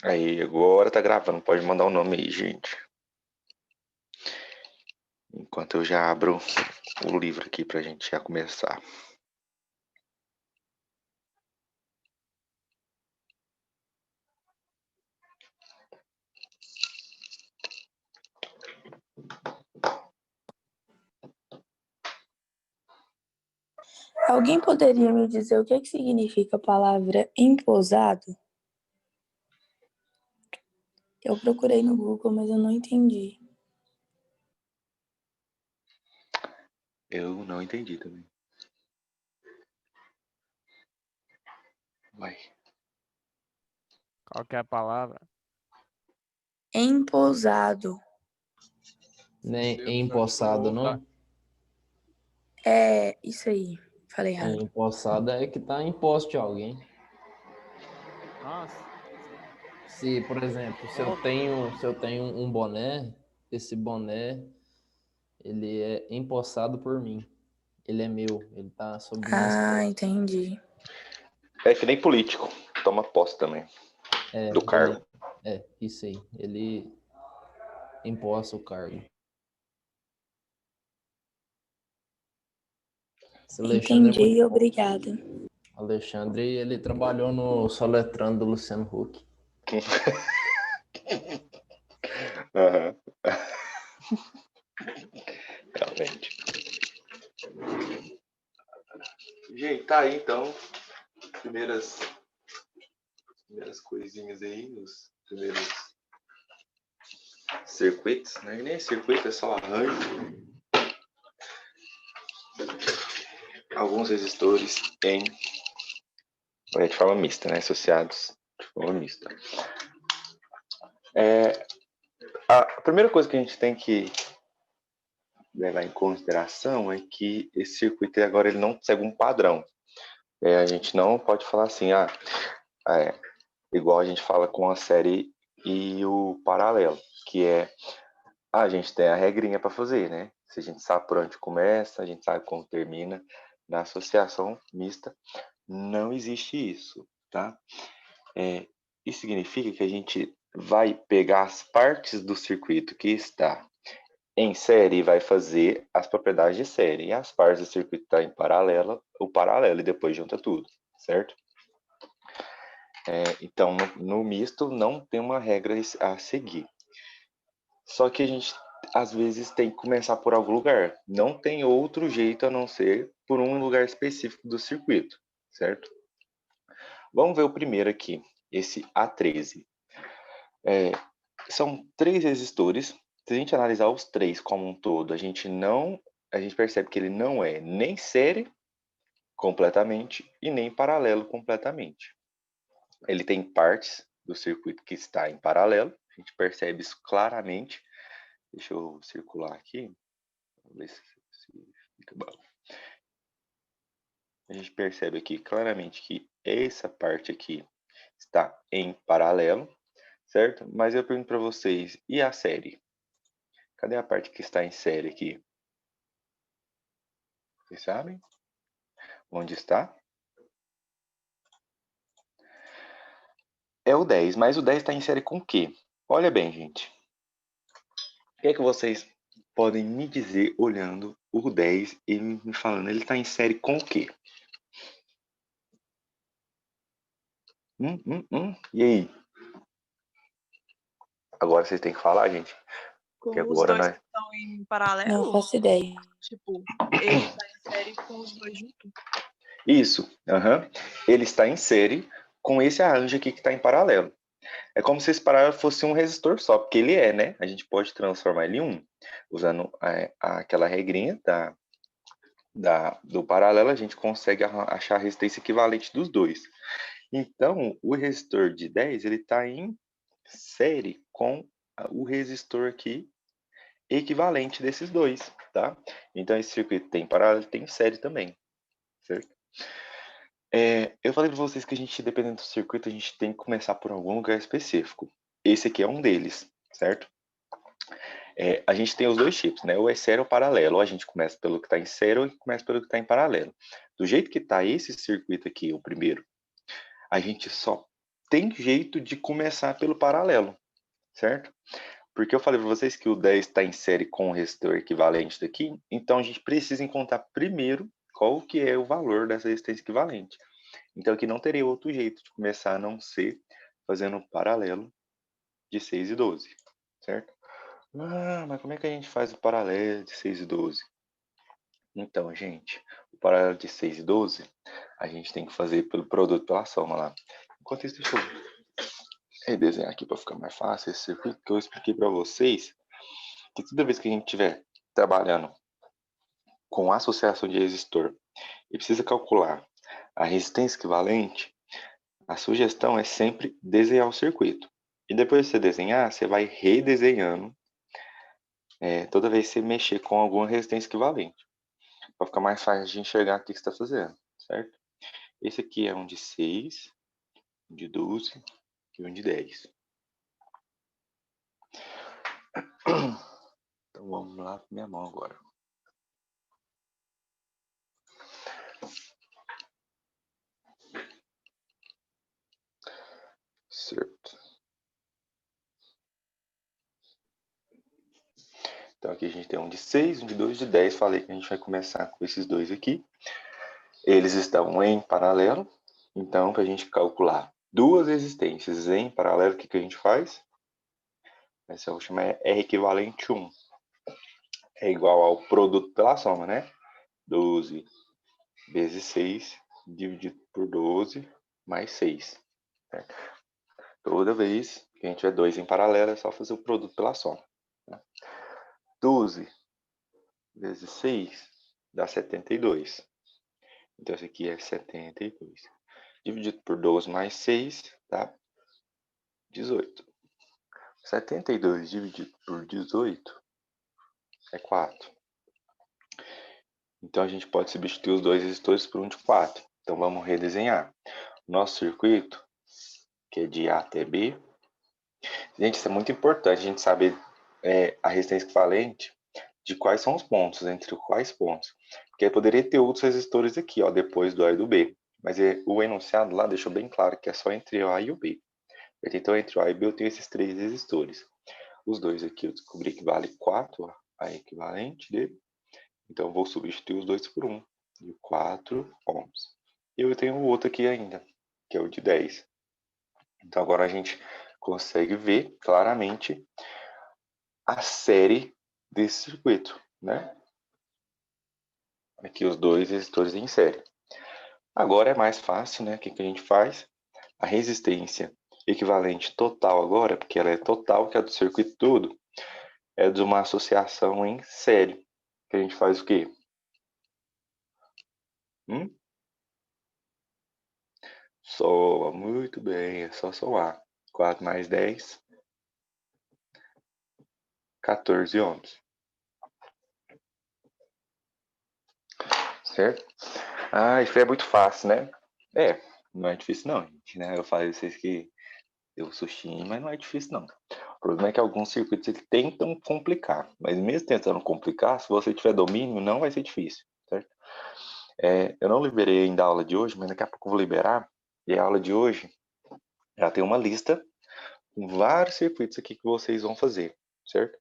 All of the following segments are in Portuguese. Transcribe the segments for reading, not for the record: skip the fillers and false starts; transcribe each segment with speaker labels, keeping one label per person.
Speaker 1: Aí, agora tá gravando. Pode mandar o nome aí, gente. Enquanto eu já abro o livro aqui pra gente já começar.
Speaker 2: Alguém poderia me dizer o que significa a palavra emposado? Eu procurei no Google, mas eu não entendi.
Speaker 1: Eu não entendi também. Vai.
Speaker 3: Qual que é a palavra?
Speaker 2: Emposado.
Speaker 4: Nem empossado, não?
Speaker 2: É isso aí. Falei errado.
Speaker 4: Empossado é que tá em posse de alguém.
Speaker 3: Nossa.
Speaker 4: Se, por exemplo, se eu tenho um boné, esse boné, ele é empossado por mim. Ele é meu, ele tá sob minhas posses.
Speaker 2: Entendi.
Speaker 1: É que nem político. Toma posse também. Do cargo.
Speaker 4: Isso aí. Ele empossa o cargo. Esse Alexandre é muito
Speaker 2: Entendi,
Speaker 4: bom.
Speaker 2: obrigada.
Speaker 4: Alexandre, ele trabalhou no Soletrando do Luciano Huck.
Speaker 1: Aham. Realmente. Gente, tá aí então. Primeiras coisinhas aí, os primeiros circuitos, né? Nem circuito, é só arranjo. Alguns resistores de forma mista, né? Associados de forma mista. A primeira coisa que a gente tem que levar em consideração é que esse circuito agora ele não segue um padrão. A gente não pode falar assim, igual a gente fala com a série e o paralelo, que a gente tem a regrinha para fazer, né? Se a gente sabe por onde começa, a gente sabe como termina. Na associação mista, não existe isso, tá? Isso significa que a gente vai pegar as partes do circuito que está em série e vai fazer as propriedades de série. E as partes do circuito que está em paralelo, o paralelo, e depois junta tudo, certo? Então, no misto não tem uma regra a seguir. Só que a gente, às vezes, tem que começar por algum lugar. Não tem outro jeito a não ser por um lugar específico do circuito, certo? Vamos ver o primeiro aqui, esse A13. São 3 resistores. Se a gente analisar os 3 como um todo, a gente percebe que ele não é nem série completamente e nem paralelo completamente. Ele tem partes do circuito que está em paralelo, a gente percebe isso claramente. Deixa eu circular aqui, para ver se fica bom. A gente percebe aqui claramente que essa parte aqui está em paralelo, certo? Mas eu pergunto para vocês, e a série? Cadê a parte que está em série aqui? Vocês sabem? Onde está? É o 10, mas o 10 está em série com o quê? Olha bem, gente. O que é que vocês podem me dizer olhando o 10 e me falando? Ele está em série com o quê? E aí? Agora vocês têm que falar, gente.
Speaker 5: Com
Speaker 1: Que
Speaker 5: os
Speaker 1: agora
Speaker 5: dois
Speaker 1: nós...
Speaker 5: que estão em paralelo?
Speaker 2: Não faço ideia.
Speaker 5: Tipo, ele tá em série com os dois juntos?
Speaker 1: Isso. Ele está em série com esse arranjo aqui que está em paralelo. É como se esse paralelo fosse um resistor só, porque ele é, né? A gente pode transformar ele em um. Usando aquela regrinha do paralelo, a gente consegue achar a resistência equivalente dos dois. Então, o resistor de 10, ele está em série com o resistor aqui equivalente desses dois, tá? Então, esse circuito tem paralelo, tem série também, certo? Eu falei para vocês que a gente, dependendo do circuito, a gente tem que começar por algum lugar específico. Esse aqui é um deles, certo? A gente tem os dois tipos, né? Ou é série ou paralelo. Ou a gente começa pelo que está em série ou começa pelo que está em paralelo. Do jeito que está esse circuito aqui, o primeiro, a gente só tem jeito de começar pelo paralelo, certo? Porque eu falei para vocês que o 10 está em série com o resistor equivalente daqui, então a gente precisa encontrar primeiro qual que é o valor dessa resistência equivalente. Então aqui não teria outro jeito de começar a não ser fazendo um paralelo de 6 e 12, certo? Ah, mas como é que a gente faz o paralelo de 6 e 12? Então, gente, o paralelo de 6 e 12, a gente tem que fazer pelo produto pela soma lá. Enquanto isso, deixa eu redesenhar aqui para ficar mais fácil esse circuito que eu expliquei para vocês, que toda vez que a gente estiver trabalhando com associação de resistor e precisa calcular a resistência equivalente, a sugestão é sempre desenhar o circuito. E depois de você desenhar, você vai redesenhando toda vez que você mexer com alguma resistência equivalente. Para ficar mais fácil de enxergar o que você está fazendo, certo? Esse aqui é um de 6, um de 12 e um de 10. Então vamos lá com minha mão agora. Certo. Então aqui a gente tem um de 6, um de 2 e de 10. Falei que a gente vai começar com esses dois aqui. Eles estão em paralelo. Então, para a gente calcular duas resistências em paralelo, o que a gente faz? Essa eu vou chamar R equivalente 1. É igual ao produto pela soma, né? 12 vezes 6 dividido por 12 mais 6. Certo? Toda vez que a gente tiver dois em paralelo, é só fazer o produto pela soma. 12 vezes 6 dá 72. Então, esse aqui é 72. Dividido por 12 mais 6 dá 18. 72 dividido por 18 é 4. Então, a gente pode substituir os dois resistores por um de 4. Então, vamos redesenhar. Nosso circuito, que é de A até B. Gente, isso é muito importante, a gente saber a resistência equivalente de quais são os pontos, entre quais pontos. Porque aí poderia ter outros resistores aqui, ó, depois do A e do B. Mas o enunciado lá deixou bem claro que é só entre o A e o B. Então, entre o A e o B eu tenho esses três resistores. Os dois aqui eu descobri que vale 4, a equivalente dele. Então, eu vou substituir os dois por 1, de 4 ohms. E eu tenho o outro aqui ainda, que é o de 10. Então, agora a gente consegue ver claramente a série desse circuito, né? Aqui os dois resistores em série. Agora é mais fácil, né? O que a gente faz? A resistência equivalente total agora, porque ela é total, que é do circuito todo, é de uma associação em série. Que a gente faz o quê? Soma, muito bem, é só somar. 4 mais 10, 14 ohms. Certo? Ah, isso é muito fácil, né? Não é difícil não, gente, né? Eu falei pra vocês que eu sustinho, mas não é difícil não. O problema é que alguns circuitos eles tentam complicar, mas mesmo tentando complicar, se você tiver domínio, não vai ser difícil, certo? Eu não liberei ainda a aula de hoje, mas daqui a pouco eu vou liberar. E a aula de hoje já tem uma lista com vários circuitos aqui que vocês vão fazer, certo?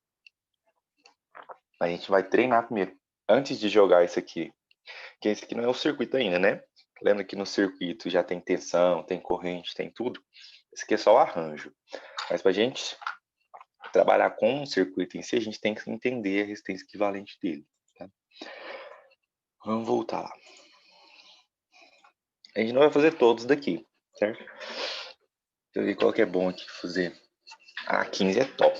Speaker 1: A gente vai treinar primeiro, antes de jogar isso aqui, que esse aqui não é o circuito ainda, né? Lembra que no circuito já tem tensão, tem corrente, tem tudo. Esse aqui é só o arranjo. Mas para a gente trabalhar com o circuito em si, a gente tem que entender a resistência equivalente dele. Tá? Vamos voltar lá. A gente não vai fazer todos daqui, certo? Deixa eu ver qual que é bom aqui fazer. A A15 é top.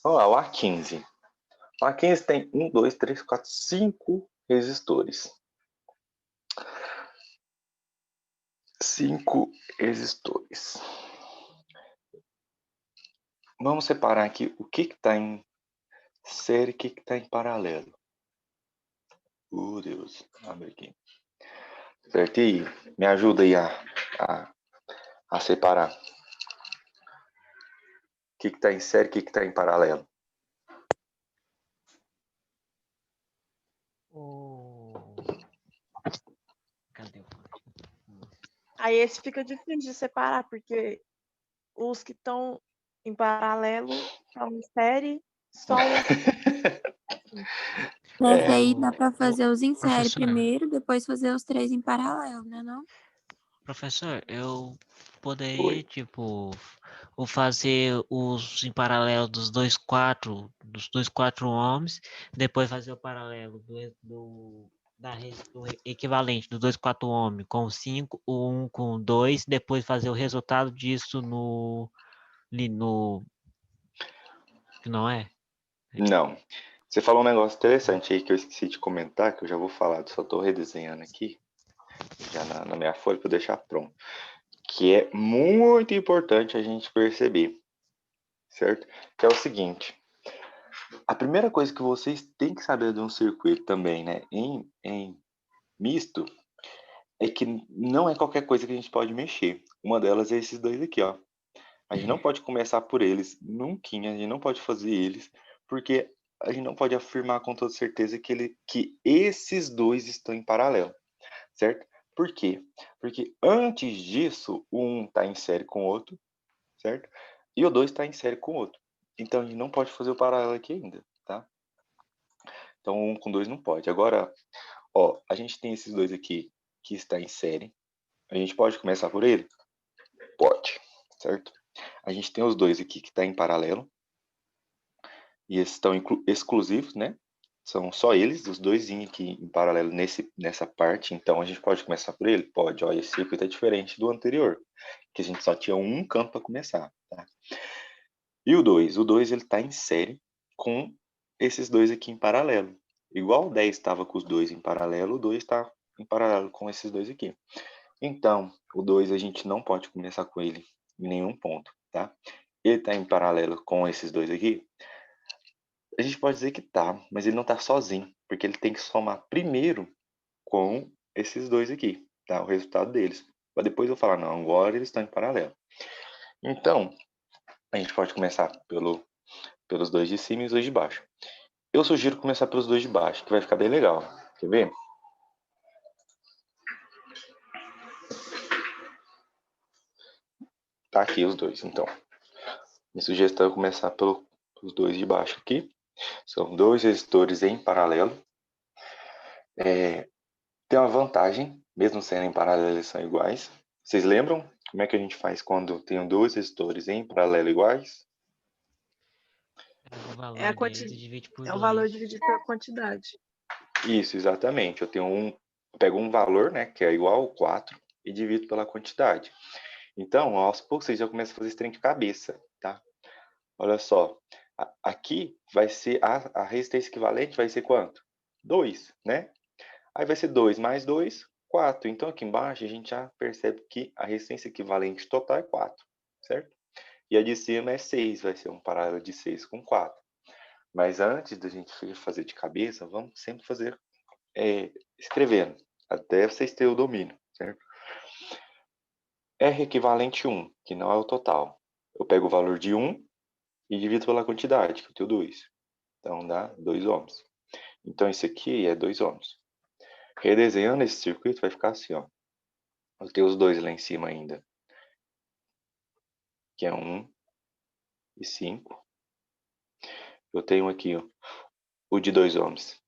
Speaker 1: Vamos lá, o A15. O A15 tem 1, 2, 3, 4, 5 resistores. 5 resistores. Vamos separar aqui o que está em série e o que está em paralelo. Deus, abre aqui. Certo? E me ajuda aí a separar. O que está em série e o que está em paralelo.
Speaker 3: Cadê o...
Speaker 5: Aí esse fica difícil de separar, porque os que estão em paralelo estão em série, só um que tá assim.
Speaker 2: Nessa
Speaker 1: É,
Speaker 2: aí dá pra fazer os em série
Speaker 6: Professor,
Speaker 2: primeiro, depois fazer os 3 em paralelo, né não?
Speaker 6: professor, eu poderia,
Speaker 1: oi.
Speaker 6: tipo, ou fazer os em paralelo dos dois quatro homens, depois fazer o paralelo do equivalente dos dois quatro homens com 5, o 1 com 2, depois fazer o resultado disso no, que não é?
Speaker 1: Não. Você falou um negócio interessante aí que eu esqueci de comentar, que eu já vou falar, só tô redesenhando aqui, já na minha folha para deixar pronto. Que é muito importante a gente perceber, certo? Que é o seguinte, a primeira coisa que vocês têm que saber de um circuito também, né, em misto, é que não é qualquer coisa que a gente pode mexer. Uma delas é esses dois aqui, ó. A gente não pode começar por eles, nunca, a gente não pode fazer eles, porque a gente não pode afirmar com toda certeza que esses dois estão em paralelo, certo? Por quê? Porque antes disso, o um está em série com o outro, certo? E o 2 está em série com o outro. Então a gente não pode fazer o paralelo aqui ainda, tá? Então um com dois não pode. Agora, ó, a gente tem esses dois aqui que está em série. A gente pode começar por ele? Pode, certo? A gente tem os dois aqui que está em paralelo. E esses estão exclusivos, né? São só eles, os dois aqui em paralelo nessa parte. Então a gente pode começar por ele? Pode. Olha, esse circuito é diferente do anterior, que a gente só tinha um campo para começar, tá? E o 2? O 2 ele está em série com esses dois aqui em paralelo. Igual o 10 estava com os dois em paralelo, o 2 está em paralelo com esses dois aqui. Então, o 2 a gente não pode começar com ele em nenhum ponto, tá? Ele está em paralelo com esses dois aqui. A gente pode dizer que tá, mas ele não está sozinho, porque ele tem que somar primeiro com esses dois aqui, tá? O resultado deles. Para depois eu falar, não, agora eles estão em paralelo. Então, a gente pode começar pelos dois de cima e os dois de baixo. Eu sugiro começar pelos dois de baixo, que vai ficar bem legal. Quer ver? Tá aqui os dois, então. Minha sugestão é começar pelos dois de baixo aqui. São dois resistores em paralelo. Tem uma vantagem, mesmo sendo em paralelo, eles são iguais. Vocês lembram como é que a gente faz quando tem dois resistores em paralelo iguais?
Speaker 6: Pega o
Speaker 5: É,
Speaker 6: valor deles e divide por
Speaker 5: é o valor
Speaker 6: 2.
Speaker 5: dividido pela quantidade.
Speaker 1: Isso, exatamente. Eu pego um valor, né, que é igual ao 4 e divido pela quantidade. Então, aos poucos, vocês já começam a fazer esse trem de cabeça, tá? Olha só, aqui vai ser a resistência equivalente vai ser quanto? 2, né? Aí vai ser 2 mais 2, 4. Então, aqui embaixo, a gente já percebe que a resistência equivalente total é 4, certo? E a de cima é 6, vai ser um paralelo de 6 com 4. Mas antes da gente fazer de cabeça, vamos sempre fazer escrevendo, até vocês terem o domínio, certo? R equivalente 1, que não é o total. Eu pego o valor de 1 e divido pela quantidade, que eu tenho 2. Então dá 2 ohms. Então isso aqui é 2 ohms. Redesenhando esse circuito vai ficar assim, ó. Eu tenho os dois lá em cima ainda, que é 1 e 5. Eu tenho aqui ó, o de 2 ohms,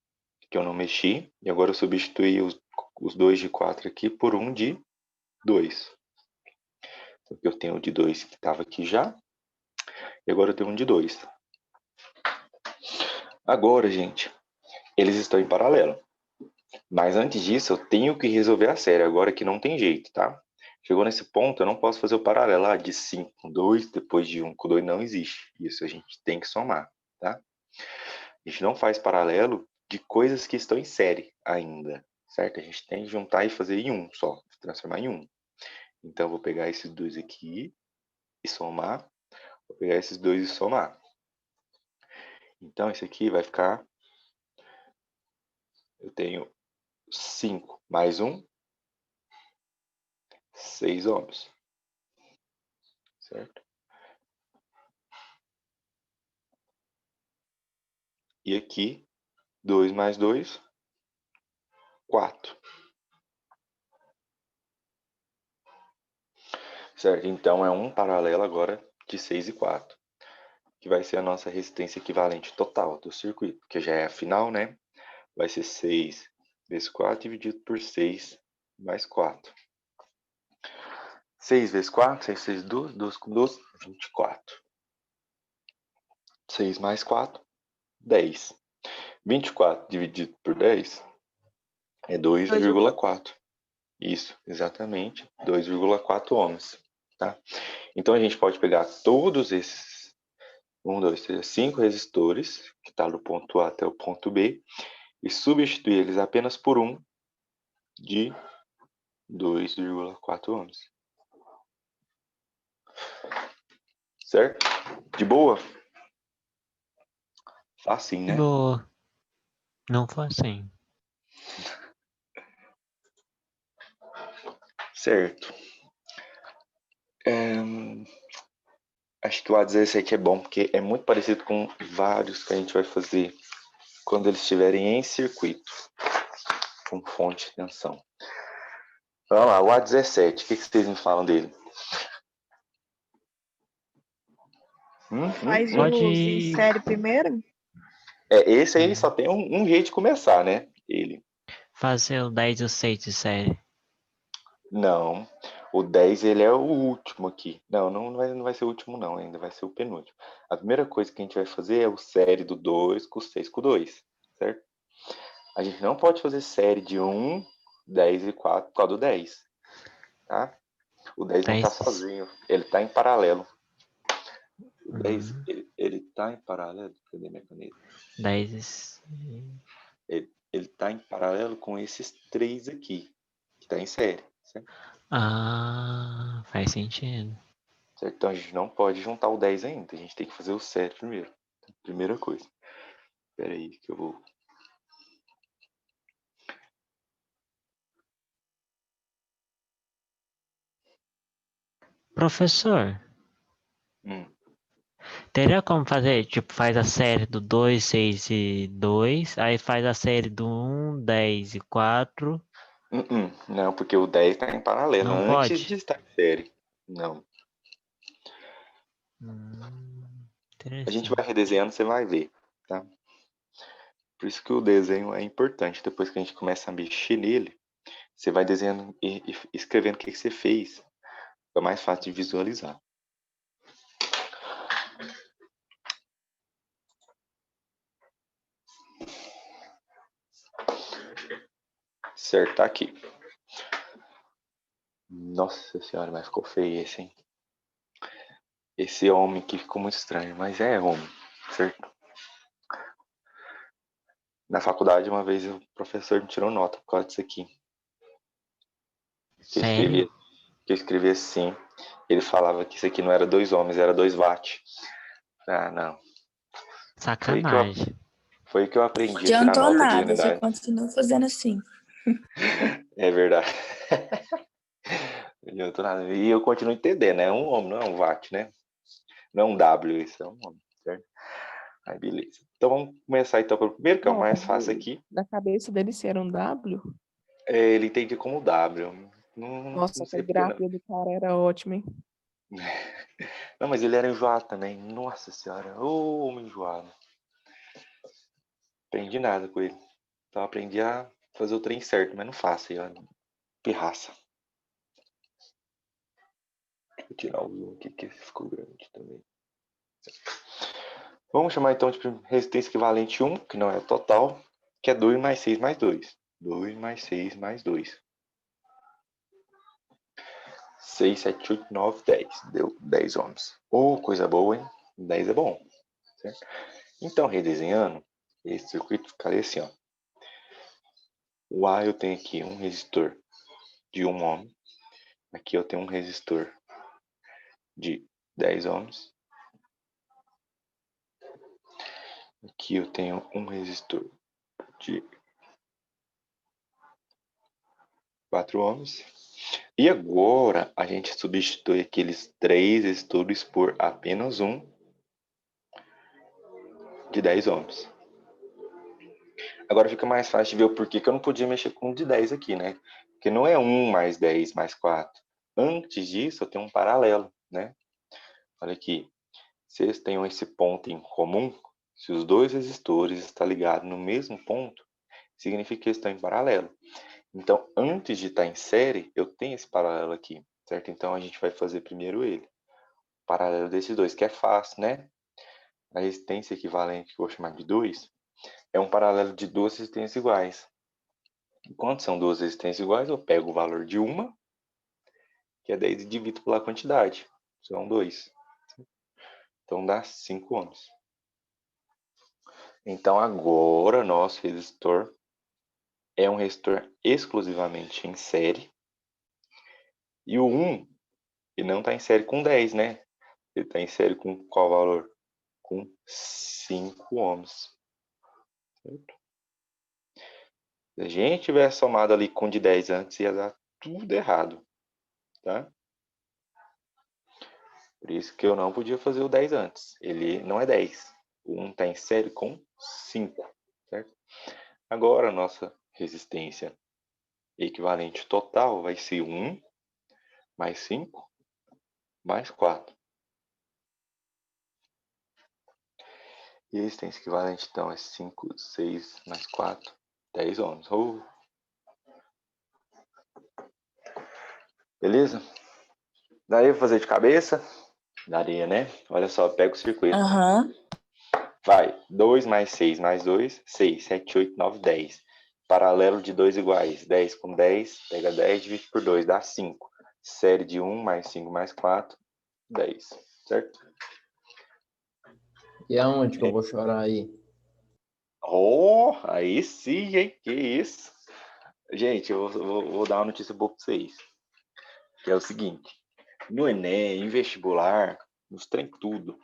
Speaker 1: que eu não mexi, e agora eu substituí os dois de 4 aqui por um de 2. Então eu tenho o de 2 que estava aqui já, e agora eu tenho um de 2. Agora, gente, eles estão em paralelo. Mas antes disso, eu tenho que resolver a série, agora que não tem jeito, tá? Chegou nesse ponto, eu não posso fazer o paralelo de 5 com 2, depois de 1 com 2, não existe. Isso a gente tem que somar, tá? A gente não faz paralelo de coisas que estão em série ainda, certo? A gente tem que juntar e fazer em um só, transformar em um. Então, eu vou pegar esses dois aqui e somar. Vou pegar esses dois e somar. Então, esse aqui vai ficar... Eu tenho 5 mais 1, 6 ohms, certo? E aqui, 2 mais 2, 4. Certo? Então, é um paralelo agora de 6 e 4, que vai ser a nossa resistência equivalente total do circuito, que já é a final, né? Vai ser 6 vezes 4 dividido por 6 mais 4. 6 vezes 4, 6 vezes 2, 2 com 2, 24. 6 mais 4, 10. 24 dividido por 10 é 2,4. Isso, exatamente, 2,4 ohms. Tá? Então, a gente pode pegar todos esses 1, 2, 3, 5 resistores, que está do ponto A até o ponto B, e substituir eles apenas por um de 2,4 ohms. Certo? De boa? Facinho, né?
Speaker 6: Boa. Não foi assim.
Speaker 1: Certo. Acho que o A17 é bom, porque é muito parecido com vários que a gente vai fazer quando eles estiverem em circuito, com fonte de tensão. Vamos lá, o A17, o que vocês me falam dele?
Speaker 5: Faz
Speaker 6: Pode
Speaker 5: os em série primeiro?
Speaker 1: Esse aí só tem um jeito de começar, né? Ele.
Speaker 6: fazer o 10 e o 6 de série.
Speaker 1: Não. O 10 ele é o último aqui. Não vai ser o último não, ainda vai ser o penúltimo. A primeira coisa que a gente vai fazer é o série do 2 com o 6 com o 2, certo? A gente não pode fazer série de 1, 10 e 4 por causa do 10, tá? O 10 não está
Speaker 6: 10.
Speaker 1: sozinho, ele está em paralelo. O 10,
Speaker 6: Uhum.
Speaker 1: ele tá em paralelo, cadê minha caneta?
Speaker 6: 10.
Speaker 1: Ele está em paralelo com esses três aqui, que está em série, certo?
Speaker 6: Ah, faz sentido.
Speaker 1: Certo? Então a gente não pode juntar o 10 ainda, a gente tem que fazer o 7 primeiro. Primeira coisa. Espera aí que eu vou...
Speaker 6: Professor,
Speaker 1: Hum.
Speaker 6: teria como fazer, tipo, faz a série do 2, 6 e 2, aí faz a série do 1, 10 e 4.
Speaker 1: Não, porque o 10 está em paralelo
Speaker 6: Não
Speaker 1: antes de
Speaker 6: pode?
Speaker 1: estar em série. Não. A gente vai
Speaker 6: Interessante.
Speaker 1: redesenhando, você vai ver, tá? Por isso que o desenho é importante. Depois que a gente começa a mexer nele, você vai desenhando e escrevendo o que você fez. Fica mais fácil de visualizar. Certo, tá aqui. Nossa senhora, mas ficou feio esse, hein? Esse homem aqui ficou muito estranho, mas é homem, certo? Na faculdade, uma vez, o professor me tirou nota por causa disso aqui. Que
Speaker 6: Sério?
Speaker 1: eu escrevi assim. Ele falava que isso aqui não era 2 homens, era 2 watts. Ah, não.
Speaker 6: Sacanagem.
Speaker 1: Foi que eu aprendi a tirar
Speaker 2: Adiantou
Speaker 1: nota de
Speaker 2: nada, você
Speaker 1: unidade.
Speaker 2: continua fazendo assim.
Speaker 1: É verdade. Não adiantou nada. E eu continuo entendendo, é um homem, não é um watt, né? Não é um W, isso é um homem, certo? Aí, beleza. Então vamos começar então pelo primeiro, que é o
Speaker 7: Não,
Speaker 1: mais fácil aqui.
Speaker 7: na cabeça dele se era um W.
Speaker 1: Ele entende como W.
Speaker 7: Nossa,
Speaker 1: Não
Speaker 7: a
Speaker 1: sei porquê, não.
Speaker 7: grafia do cara era ótima, hein?
Speaker 1: Não, mas ele era enjoado também. Nossa senhora, ô homem enjoado. Aprendi nada com ele. Então aprendi a fazer o trem certo, mas não faço aí, ó. Pirraça. Vou tirar o zoom aqui, que esse ficou grande também. Vamos chamar então de resistência equivalente 1, que não é o total, que é 2 mais 6 mais 2. 2 mais 6 mais 2. 6, 7, 8, 9, 10. Deu 10 ohms. Oh, coisa boa, hein? 10 é bom. Certo? Então, redesenhando, esse circuito ficaria assim, ó. O A eu tenho aqui um resistor de 1 ohm. Aqui eu tenho um resistor de 10 ohms. Aqui eu tenho um resistor de 4 ohms. E agora a gente substitui aqueles 3 resistores por apenas um de 10 ohms. Agora fica mais fácil de ver o porquê que eu não podia mexer com um de 10 aqui, né? Porque não é 1 mais 10 mais 4. antes disso, eu tenho um paralelo, né? Olha aqui. Se eles têm esse ponto em comum, se os dois resistores estão ligados no mesmo ponto, significa que eles estão em paralelo. Então, antes de estar em série, eu tenho esse paralelo aqui, certo? Então, a gente vai fazer primeiro ele. O paralelo desses dois, que é fácil, né? A resistência equivalente, que eu vou chamar de 2, é um paralelo de duas resistências iguais. Quando são duas resistências iguais, eu pego o valor de uma, que é 10, e divido pela quantidade. São 2. Então, dá 5 ohms. Então, agora, nosso resistor é um resistor exclusivamente em série. E o 1, ele não está em série com 10, né? Ele está em série com qual valor? Com 5 ohms. Certo? Se a gente tivesse somado ali com de 10 antes, ia dar tudo errado. Tá? Por isso que eu não podia fazer o 10 antes. Ele não é 10. O 1 está em série com 5. Certo? Agora, a nossa resistência equivalente total vai ser 1 mais 5 mais 4. E a resistência equivalente, então, é 5, 6 mais 4, 10 ohms. Beleza? Daria para fazer de cabeça? Daria, né? Olha só, pega o circuito.
Speaker 2: Aham.
Speaker 1: Vai, 2 mais 6 mais 2, 6, 7, 8, 9, 10. Paralelo de 2 iguais, 10 com 10, pega 10, divide por 2, dá 5. Série de 1 mais 5 mais 4, 10. Certo?
Speaker 4: E aonde que eu vou chorar aí?
Speaker 1: Oh, aí sim, hein? Que isso? Gente, eu vou dar uma notícia boa para vocês. Que é o seguinte. No Enem, em vestibular, nos trem tudo,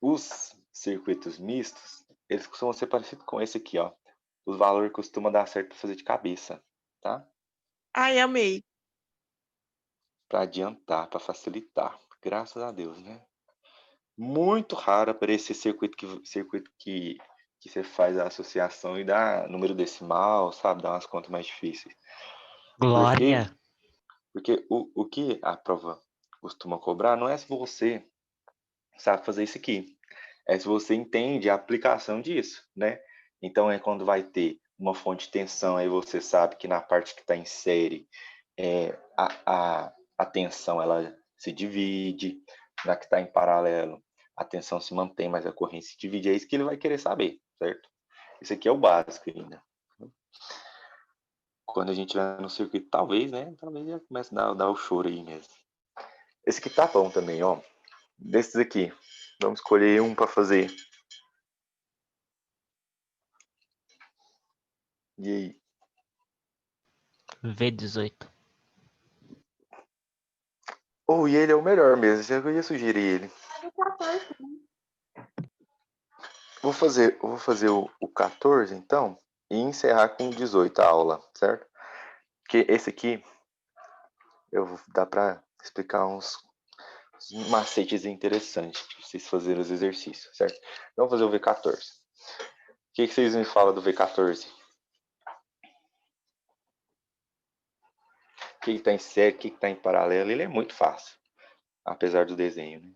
Speaker 1: os circuitos mistos, eles costumam ser parecidos com esse aqui, ó. Os valores costumam dar certo para fazer de cabeça, tá?
Speaker 5: Ai, amei.
Speaker 1: Para adiantar, para facilitar. Graças a Deus, né? Muito raro aparecer circuito que você faz a associação e dá número decimal, sabe? Dá umas contas mais difíceis.
Speaker 6: Glória.
Speaker 1: Porque o que a prova costuma cobrar não é se você sabe fazer isso aqui. É se você entende a aplicação disso, né? Então, é quando vai ter uma fonte de tensão, aí você sabe que na parte que está em série, a tensão ela se divide, na que está em paralelo, a tensão se mantém, mas a corrente se divide. É isso que ele vai querer saber, certo? Isso aqui é o básico ainda. Quando a gente vai no circuito, talvez, né? Talvez já comece a dar o choro aí mesmo. Esse aqui tá bom também, ó. Desses aqui, vamos escolher um para fazer. E aí?
Speaker 6: V18.
Speaker 1: Oh, e ele é o melhor mesmo. Eu ia sugerir ele. Vou fazer o 14, então, e encerrar com o 18 a aula, certo? Porque esse aqui, dá para explicar uns macetes interessantes para vocês fazerem os exercícios, certo? Então, vamos fazer o V14. O que vocês me falam do V14? O que está em série, o que está em paralelo? Ele é muito fácil, apesar do desenho, né?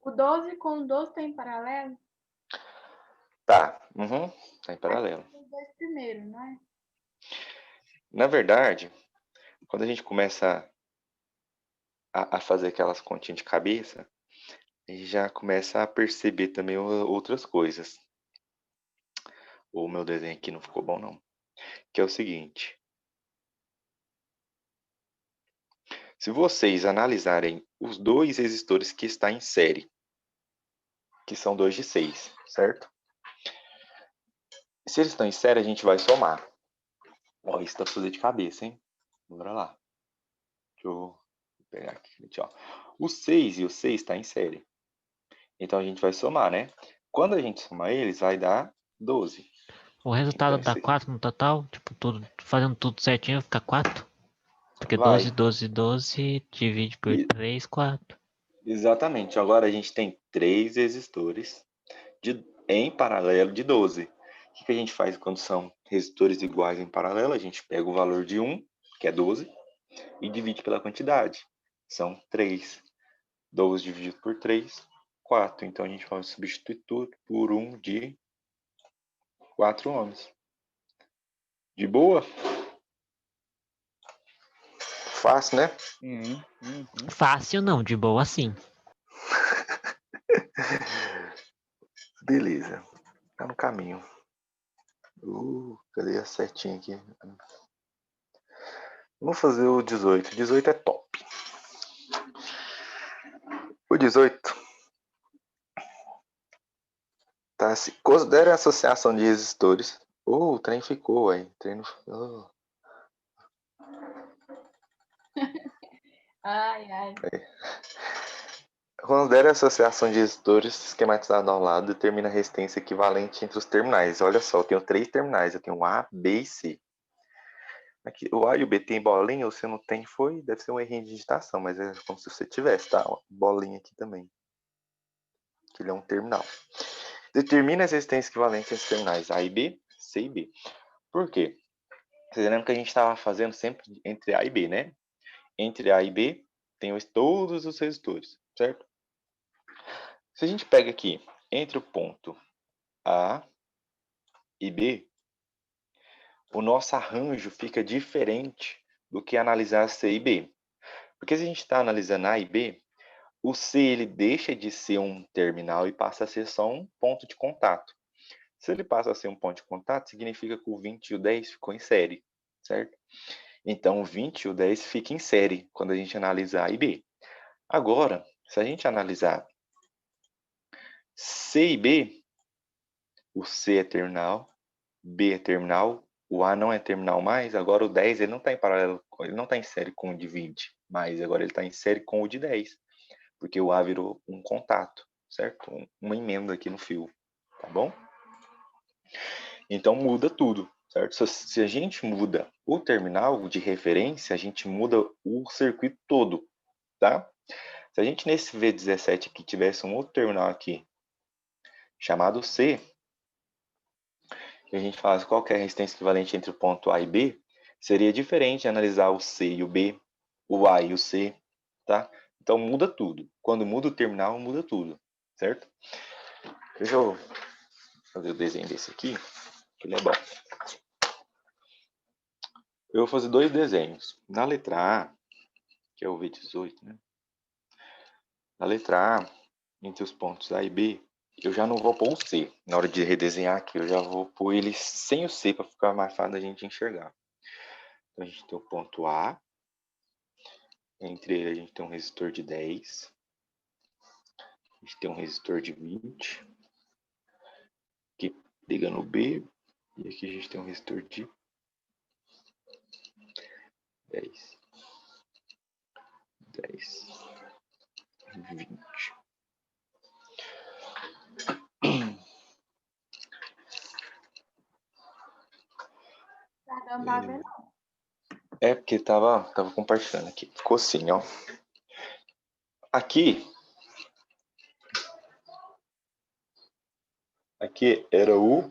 Speaker 8: O 12 com o 12 tem paralelo?
Speaker 1: Tá, tá em paralelo.
Speaker 8: Os dois primeiros, não é?
Speaker 1: Na verdade, quando a gente começa a fazer aquelas continhas de cabeça, a gente já começa a perceber também outras coisas. O meu desenho aqui não ficou bom, não. Que é o seguinte. Se vocês analisarem os dois resistores que estão em série, que são 2 de 6, certo? Se eles estão em série, a gente vai somar. Ó, isso dá pra fazer de cabeça, hein? Bora lá. Deixa eu pegar aqui, gente, ó. O 6 e o 6 está em série. Então, a gente vai somar, né? Quando a gente somar eles, vai dar 12.
Speaker 6: O resultado
Speaker 1: Então,
Speaker 6: dá
Speaker 1: esse
Speaker 6: 4 no total? Tipo, tudo, fazendo tudo certinho, fica 4? Porque
Speaker 1: vai.
Speaker 6: 12, 12, 12, divide por
Speaker 1: E-
Speaker 6: 3, 4.
Speaker 1: Exatamente. Agora a gente tem 3 resistores em paralelo de 12. O que a gente faz quando são resistores iguais em paralelo? A gente pega o valor de 1, que é 12, e divide pela quantidade. São 3. 12 dividido por 3, 4. Então, a gente pode substituir tudo por um de 4 homens. De boa? Fácil, né?
Speaker 6: Fácil não, de boa sim.
Speaker 1: Beleza. Tá no caminho. Cadê a setinha aqui? Vamos fazer o 18. O 18 é top. O 18 tá, se considera a associação de resistores. O trem ficou, aí.
Speaker 8: Ai, ai.
Speaker 1: Considera a associação de resistores esquematizada ao lado, determina a resistência equivalente entre os terminais. Olha só, eu tenho 3 terminais. Eu tenho A, B e C. Aqui, o A e o B tem bolinha, ou se não tem, deve ser um errinho de digitação, mas é como se você tivesse, tá? Bolinha aqui também. Que ele é um terminal. Determina as resistências equivalentes entre os terminais A e B, C e B. Por quê? Vocês lembram que a gente estava fazendo sempre entre A e B, né? Entre A e B tem todos os resistores, certo? Se a gente pega aqui entre o ponto A e B, o nosso arranjo fica diferente do que analisar C e B. Porque se a gente está analisando A e B, o C ele deixa de ser um terminal e passa a ser só um ponto de contato. Se ele passa a ser um ponto de contato, significa que o 20 e o 10 ficou em série, certo? Então, o 20 e o 10 ficam em série quando a gente analisa A e B. Agora, se a gente analisar C e B, o C é terminal, B é terminal, o A não é terminal mais, agora o 10 ele não está em paralelo, ele não está em série com o de 20, mas agora ele está em série com o de 10, porque o A virou um contato, certo? Uma emenda aqui no fio, tá bom? Então muda tudo, certo? Se a gente muda o terminal de referência, a gente muda o circuito todo, tá? Se a gente nesse V17 aqui tivesse um outro terminal aqui, chamado C, e a gente faz qual que é a resistência equivalente entre o ponto A e B, seria diferente analisar o C e o B, o A e o C, tá? Então muda tudo. Quando muda o terminal, muda tudo, certo? Deixa eu fazer o desenho desse aqui, que ele é bom. Eu vou fazer 2 desenhos. Na letra A, que é o V18, né? Na letra A, entre os pontos A e B, eu já não vou pôr o C. Na hora de redesenhar aqui, eu já vou pôr ele sem o C para ficar mais fácil da gente enxergar. Então, a gente tem o ponto A. Entre ele, a gente tem um resistor de 10. A gente tem um resistor de 20. Que liga no B. E aqui a gente tem um resistor de 10. 10. 20.
Speaker 8: Tá dando pra ver, não.
Speaker 1: É porque tava compartilhando aqui. Ficou assim, ó. Aqui era o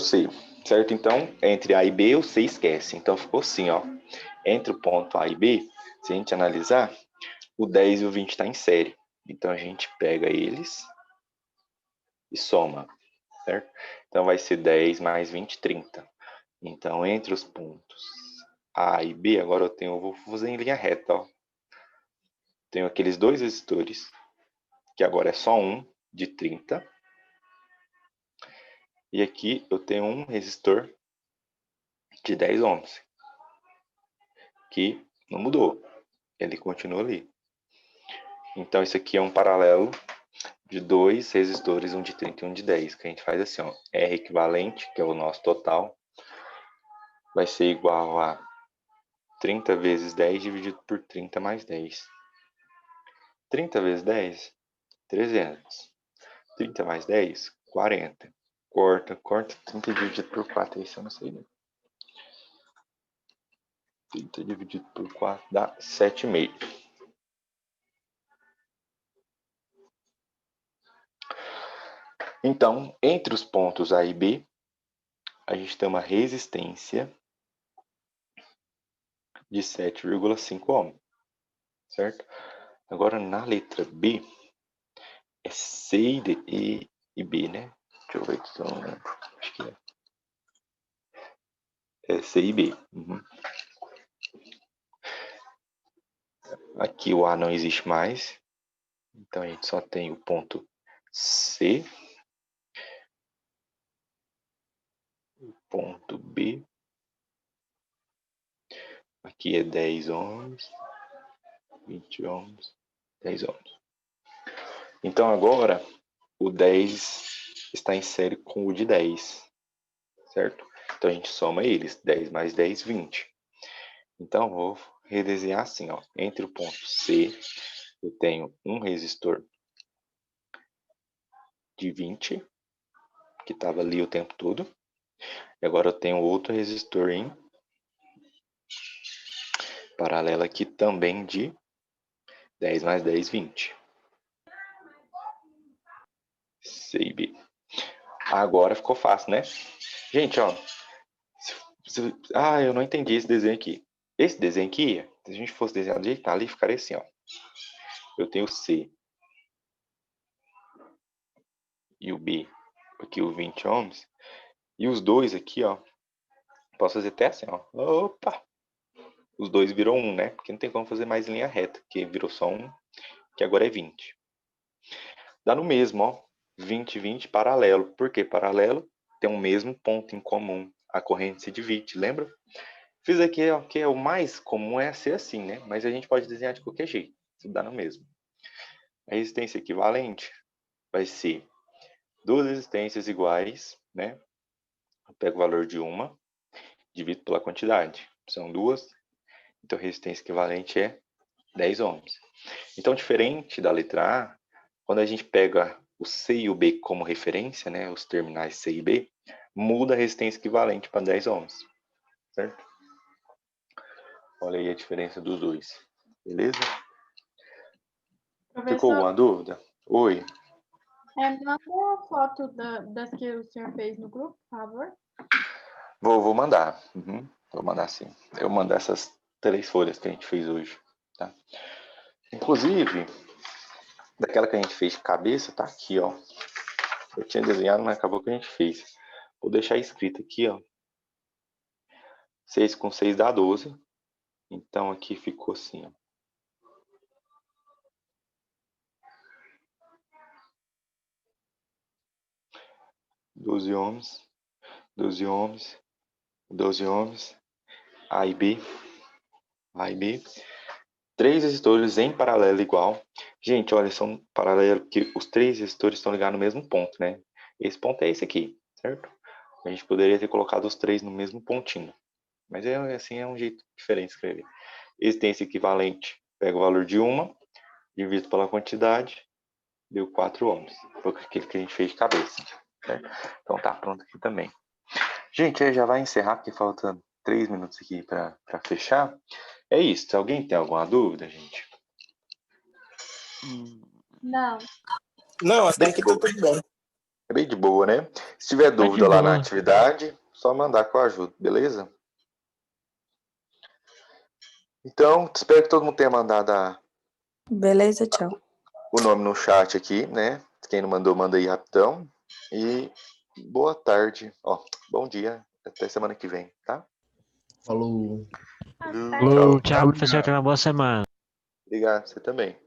Speaker 1: C, certo? Então, entre A e B, o C esquece. Então, ficou assim, ó. Entre o ponto A e B, se a gente analisar, o 10 e o 20 está em série. Então, a gente pega eles e soma, certo? Então, vai ser 10 mais 20, 30. Então, entre os pontos A e B, agora eu vou fazer em linha reta, ó. Tenho aqueles 2 resistores, que agora é só um, de 30. E aqui eu tenho um resistor de 10 ohms, que não mudou, ele continua ali. Então, isso aqui é um paralelo de 2 resistores, um de 30 e um de 10, que a gente faz assim, ó, R equivalente, que é o nosso total, vai ser igual a 30 vezes 10 dividido por 30 mais 10. 30 vezes 10, 300. 30 mais 10, 40. Corta, 30 dividido por 4, isso eu não sei, né? 30 dividido por 4 dá 7,5. Então, entre os pontos A e B, a gente tem uma resistência de 7,5 ohms, certo? Agora, na letra B, é C e B, né? Deixa eu ver aqui que eu não lembro. Acho que é C e B. Uhum. Aqui o A não existe mais. Então, a gente só tem o ponto C. O ponto B. Aqui é 10 ohms. 20 ohms. 10 ohms. Então, agora, o 10 está em série com o de 10. Certo? Então, a gente soma eles. 10 mais 10, 20. Então, vou redesenhar assim, ó. Entre o ponto C, eu tenho um resistor de 20, que estava ali o tempo todo. E agora eu tenho outro resistor em paralelo aqui também de 10 mais 10, 20. C e B. Agora ficou fácil, né? Gente, ó. Eu não entendi esse desenho aqui. Esse desenho aqui, se a gente fosse desenhar do jeito que tá ali, ficaria assim, ó. Eu tenho o C e o B, aqui o 20 ohms. E os dois aqui, ó. Posso fazer até assim, ó. Opa! Os dois virou 1, né? Porque não tem como fazer mais em linha reta, porque virou só 1, que agora é 20. Dá no mesmo, ó. 20, 20, paralelo. Por que paralelo? Tem o mesmo ponto em comum. A corrente se divide, lembra? Fiz aqui, ó, que é o mais comum é ser assim, né? Mas a gente pode desenhar de qualquer jeito. Isso dá no mesmo. A resistência equivalente vai ser duas resistências iguais, né? Eu pego o valor de uma, divido pela quantidade. São duas. Então, a resistência equivalente é 10 ohms. Então, diferente da letra A, quando a gente pega o C e o B como referência, né, os terminais C e B, muda a resistência equivalente para 10 ohms, certo? Olha aí a diferença dos dois, beleza? Ficou
Speaker 8: Professor,
Speaker 1: alguma dúvida? Oi,
Speaker 8: manda a foto das que o senhor fez no grupo, por favor.
Speaker 1: vou mandar. Uhum, vou mandar sim. Eu mando essas 3 folhas que a gente fez hoje, tá? Inclusive, daquela que a gente fez de cabeça, tá aqui, ó. Eu tinha desenhado, mas acabou que a gente fez. Vou deixar escrito aqui, ó. 6 com 6 dá 12. Então, aqui ficou assim, ó. 12 ohms, 12 ohms, 12 ohms, A e B, A e B. 3 resistores em paralelo igual. Gente, olha, são paralelos que os 3 resistores estão ligados no mesmo ponto, né? Esse ponto é esse aqui, certo? A gente poderia ter colocado os 3 no mesmo pontinho. Mas assim, é um jeito diferente de escrever. Resistência equivalente. Pega o valor de uma, divido pela quantidade, deu 4 ohms. Foi aquele que a gente fez de cabeça. Certo? Então tá pronto aqui também. Gente, aí já vai encerrar, porque faltam 3 minutos aqui para fechar. É isso. Alguém tem alguma dúvida, gente?
Speaker 8: Não.
Speaker 9: Não, até aqui tá tudo bem.
Speaker 1: É bem de boa, né? Se tiver
Speaker 6: Tá de
Speaker 1: dúvida lá na
Speaker 6: boa.
Speaker 1: atividade, só mandar que eu ajudo, beleza? Então, espero que todo mundo tenha mandado
Speaker 2: Beleza, tchau.
Speaker 1: o nome no chat aqui, né? Quem não mandou, manda aí rapidão. E boa tarde. Ó, bom dia. Até semana que vem, tá?
Speaker 4: Falou.
Speaker 8: Até.
Speaker 1: Tchau.
Speaker 6: Tchau, professor. Tenha uma boa semana.
Speaker 1: Obrigado, você também.